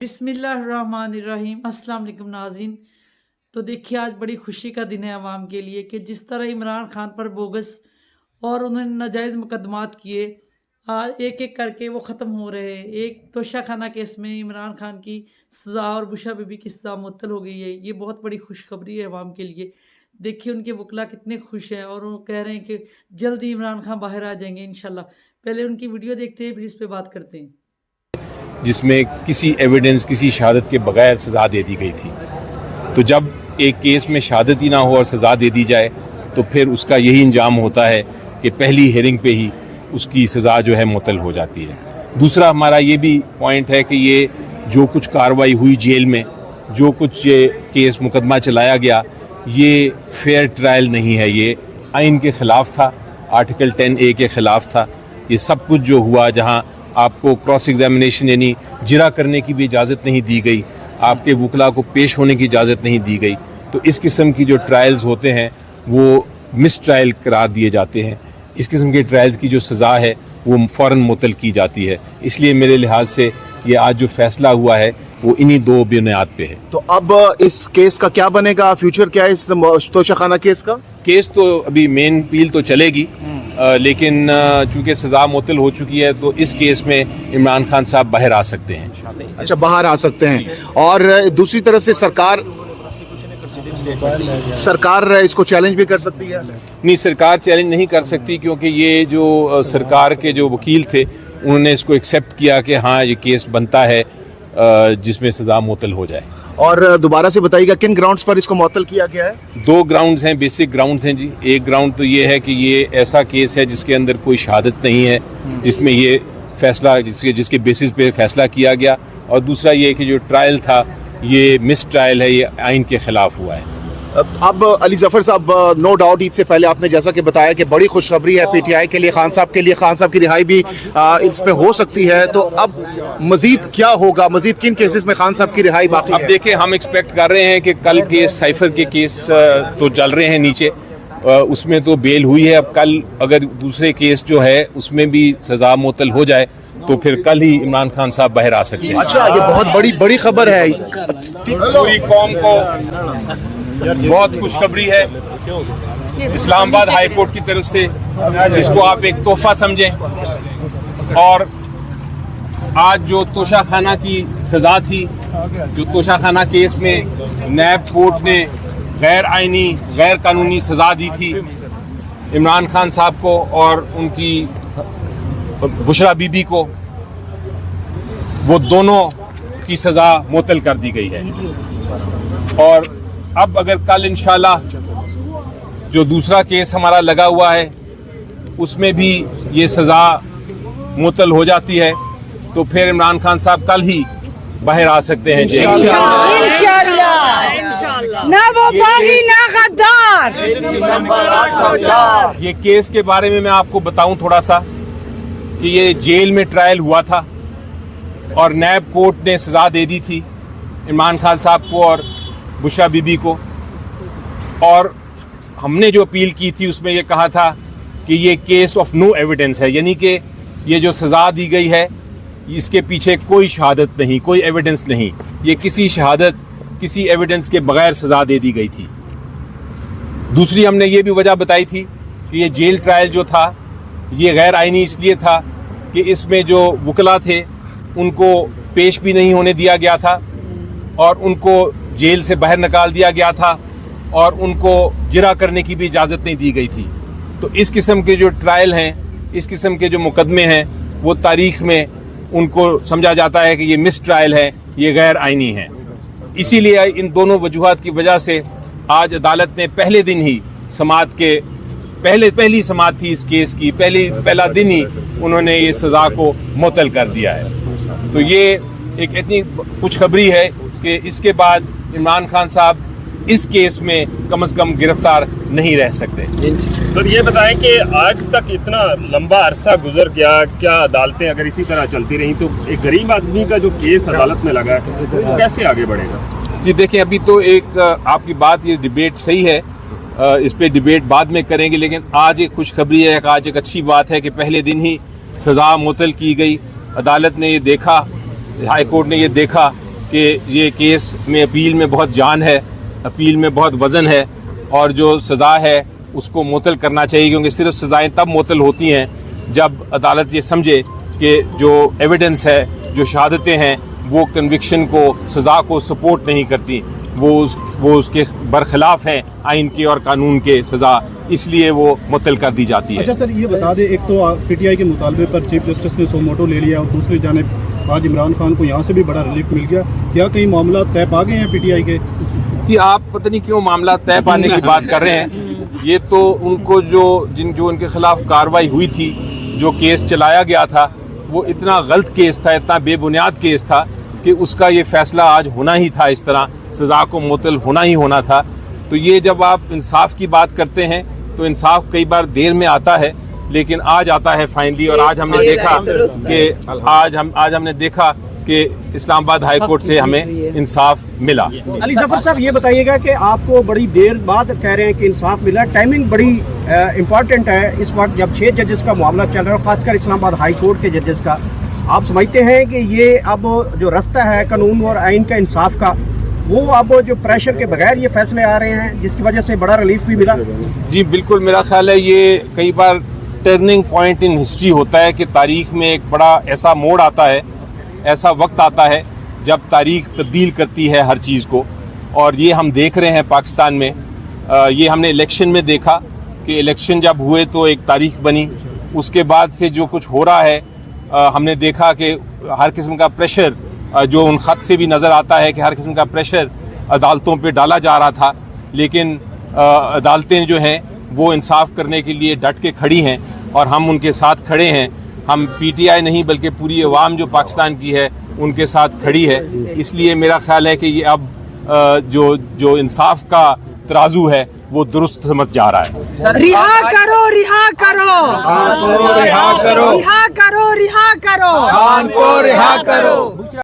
बिस्मिल्लाहिर्रहमानिर्रहीम। अस्सलाम वालेकुम नाज़रीन। तो देखिए, आज बड़ी खुशी का दिन है आवाम के लिए कि जिस तरह इमरान खान पर बोगस और उन्होंने नाजायज़ मुकदमात किए, एक एक करके वो ख़त्म हो रहे हैं। एक तोशा खाना केस में इमरान खान की सज़ा और बुशरा बीबी की सज़ा मुअत्तल हो गई है। ये बहुत बड़ी खुशखबरी है आवाम के लिए। देखिए उनके वकला कितने खुश हैं और वो कह रहे हैं कि जल्द ही इमरान खान बाहर आ जाएंगे इंशाल्लाह। पहले उनकी वीडियो देखते हैं, फिर इस पर बात करते हैं। जिसमें किसी एविडेंस, किसी शहादत के बगैर सज़ा दे दी गई थी। तो जब एक केस में शहादत ही ना हो और सज़ा दे दी जाए तो फिर उसका यही अंजाम होता है कि पहली हियरिंग पे ही उसकी सज़ा जो है मुअत्तल हो जाती है। दूसरा हमारा ये भी पॉइंट है कि ये जो कुछ कार्रवाई हुई जेल में, जो कुछ ये केस मुकदमा चलाया गया, ये फेयर ट्रायल नहीं है, ये आइन के ख़िलाफ़ था, आर्टिकल 10A के ख़िलाफ़ था। ये सब कुछ जो हुआ, जहाँ आपको क्रॉस एग्जामिनेशन यानी जिरा करने की भी इजाज़त नहीं दी गई, आपके वकला को पेश होने की इजाज़त नहीं दी गई, तो इस किस्म की जो ट्रायल्स होते हैं वो मिस ट्रायल करार दिए जाते हैं। इस किस्म के ट्रायल्स की जो सज़ा है वो फ़ौरन मुअत्तल की जाती है। इसलिए मेरे लिहाज से ये आज जो फैसला हुआ है वो इन्हीं दो बुनियाद पे है। तो अब इस केस का क्या बनेगा, फ्यूचर क्या है इस तोशाखाना केस का? केस तो अभी मेन अपील तो चलेगी, लेकिन चूँकि सज़ा मुअत्तल हो चुकी है तो इस केस में इमरान खान साहब बाहर आ सकते हैं। अच्छा, बाहर आ सकते हैं। और दूसरी तरफ से सरकार इसको चैलेंज भी कर सकती है? नहीं, सरकार चैलेंज नहीं कर सकती, क्योंकि ये जो सरकार के जो वकील थे उन्होंने इसको एक्सेप्ट किया कि हाँ ये केस बनता है जिसमें सज़ा मुअत्तल हो जाए। और दोबारा से बताइएगा किन ग्राउंड्स पर इसको मुअत्तल किया गया है? दो ग्राउंड्स हैं, बेसिक ग्राउंड्स हैं जी। एक ग्राउंड तो ये है कि ये ऐसा केस है जिसके अंदर कोई शहादत नहीं है, जिसमें ये फैसला जिसके बेसिस पे फैसला किया गया, और दूसरा ये कि जो ट्रायल था ये मिस ट्रायल है, ये आइन के ख़िलाफ़ हुआ है। अब अली ज़फ़र साहब, नो डाउट ईद से पहले आपने जैसा कि बताया कि बड़ी खुशखबरी है PTI के लिए, खान साहब के लिए। खान साहब की रिहाई भी इस पे हो सकती है, तो अब मजीद क्या होगा? मजीद किन केसेस में खान साहब की रिहाई बाकी है? अब देखें, हम एक्सपेक्ट कर रहे हैं कि कल केस साइफर के केस तो चल रहे हैं नीचे, उसमें तो बेल हुई है। अब कल अगर दूसरे केस जो है उसमें भी सज़ा मुअत्तल हो जाए तो फिर कल ही इमरान खान साहब बाहर आ सकते हैं। अच्छा, ये बहुत बड़ी खबर है। पूरी कौम को बहुत खुशखबरी है इस्लामाबाद हाई कोर्ट की तरफ से। इसको आप एक तोहफा समझें। और आज जो तोशाखाना की सज़ा थी, जो तोशाखाना केस में नैब कोर्ट ने गैर आइनी, गैर कानूनी सज़ा दी थी इमरान खान साहब को और उनकी बुशरा बीबी को, वो दोनों की सज़ा मुअत्तल कर दी गई है। और अब अगर कल इंशाल्लाह जो दूसरा केस हमारा लगा हुआ है उसमें भी ये सज़ा मुअत्तल हो जाती है तो फिर इमरान खान साहब कल ही बाहर आ सकते हैं। ना वो बागी ना गद्दार। ये केस के बारे में मैं आपको बताऊं थोड़ा सा कि ये जेल में ट्रायल हुआ था और नैब कोर्ट ने सज़ा दे दी थी इमरान खान साहब को और बुशरा बीबी को। और हमने जो अपील की थी उसमें ये कहा था कि ये केस ऑफ नो एविडेंस है, यानी कि ये जो सज़ा दी गई है इसके पीछे कोई शहादत नहीं, कोई एविडेंस नहीं, ये किसी शहादत, किसी एविडेंस के बगैर सज़ा दे दी गई थी। दूसरी हमने ये भी वजह बताई थी कि ये जेल ट्रायल जो था ये गैर आइनी इसलिए था कि इसमें जो वकला थे उनको पेश भी नहीं होने दिया गया था और उनको जेल से बाहर निकाल दिया गया था और उनको जिरा करने की भी इजाज़त नहीं दी गई थी। तो इस किस्म के जो ट्रायल हैं, इस किस्म के जो मुकदमे हैं, वो तारीख़ में उनको समझा जाता है कि ये मिस ट्रायल है, ये गैर आइनी है। इसीलिए इन दोनों वजूहात की वजह से आज अदालत ने पहले दिन ही समाअत के पहली समाअत थी इस केस की, पहला दिन ही उन्होंने ये सज़ा को मुअत्तल कर दिया है। तो ये एक इतनी खुशखबरी है कि इसके बाद इमरान खान साहब इस केस में कम से कम गिरफ्तार नहीं रह सकते। सर ये बताएं कि आज तक इतना लंबा अरसा गुजर गया, क्या अदालतें अगर इसी तरह चलती रहीं तो एक गरीब आदमी का जो केस अदालत में लगा है तो कैसे आगे बढ़ेगा? जी देखें, अभी तो एक आपकी बात, ये डिबेट सही है, इस पे डिबेट बाद में करेंगे, लेकिन आज एक खुशखबरी है, आज एक अच्छी बात है कि पहले दिन ही सज़ा मुअत्तल की गई। अदालत ने ये देखा, हाई कोर्ट ने ये देखा کہ یہ کیس میں اپیل میں بہت جان ہے, اپیل میں بہت وزن ہے, اور جو سزا ہے اس کو معطل کرنا چاہیے, کیونکہ صرف سزائیں تب معطل ہوتی ہیں جب عدالت یہ سمجھے کہ جو ایویڈنس ہے, جو شہادتیں ہیں, وہ کنوکشن کو, سزا کو سپورٹ نہیں کرتی, وہ اس کے برخلاف ہیں آئین کے اور قانون کے سزا, اس لیے وہ معطل کر دی جاتی ہے. اچھا سر, یہ بتا دیں, ایک تو پی ٹی آئی کے مطالبے پر چیف جسٹس نے سو موٹو لے لیا, اور دوسری جانب آج عمران خان کو یہاں سے بھی بڑا ریلیف مل گیا. کیا کئی معاملات طے پا گئے ہیں پی ٹی آئی کے؟ کہ آپ پتہ نہیں کیوں معاملات طے پانے کی بات کر رہے ہیں. یہ تو ان کو جو ان کے خلاف کارروائی ہوئی تھی, جو کیس چلایا گیا تھا, وہ اتنا غلط کیس تھا, اتنا بے بنیاد کیس تھا کہ اس کا یہ فیصلہ آج ہونا ہی تھا, اس طرح سزا کو معطل ہونا ہی ہونا تھا. تو یہ جب آپ انصاف کی بات کرتے ہیں تو انصاف کئی بار دیر میں آتا ہے, لیکن آج آتا ہے فائنلی. اور آج ہم نے دیکھا کہ اسلام آباد ہائی کورٹ سے ہمیں انصاف ملا. علی ظفر صاحب, یہ بتائیے گا کہ آپ کو بڑی دیر بعد کہہ رہے ہیں کہ انصاف ملا, ٹائمنگ بڑی امپورٹنٹ ہے اس وقت جب 6 ججز کا معاملہ چل رہا ہے, خاص کر اسلام آباد ہائی کورٹ کے ججز کا. آپ سمجھتے ہیں کہ یہ اب جو رستہ ہے قانون اور آئین کا, انصاف کا, وہ اب جو پریشر کے بغیر یہ فیصلے آ رہے ہیں, جس کی وجہ سے بڑا ریلیف بھی ملا؟ جی بالکل, میرا خیال ہے یہ کئی بار ٹرننگ پوائنٹ ان ہسٹری ہوتا ہے کہ تاریخ میں ایک بڑا ایسا موڑ آتا ہے, ایسا وقت آتا ہے جب تاریخ تبدیل کرتی ہے ہر چیز کو. اور یہ ہم دیکھ رہے ہیں پاکستان میں. یہ ہم نے الیکشن میں دیکھا کہ الیکشن جب ہوئے تو ایک تاریخ بنی, اس کے بعد سے جو کچھ ہو رہا ہے ہم نے دیکھا کہ ہر قسم کا پریشر, جو ان خط سے بھی نظر آتا ہے کہ ہر قسم کا پریشر عدالتوں پہ ڈالا جا رہا تھا, لیکن عدالتیں جو ہیں وہ انصاف کرنے کے لیے ڈٹ کے کھڑی ہیں, اور ہم ان کے ساتھ کھڑے ہیں. ہم پی ٹی آئی نہیں بلکہ پوری عوام جو پاکستان کی ہے ان کے ساتھ کھڑی ہے. اس لیے میرا خیال ہے کہ یہ اب جو انصاف کا ترازو ہے وہ درست سمجھ جا رہا ہے. رہا کرو, رہا کرو, خان کو رہا کرو, رہا کرو, رہا کرو, خان کو رہا کرو.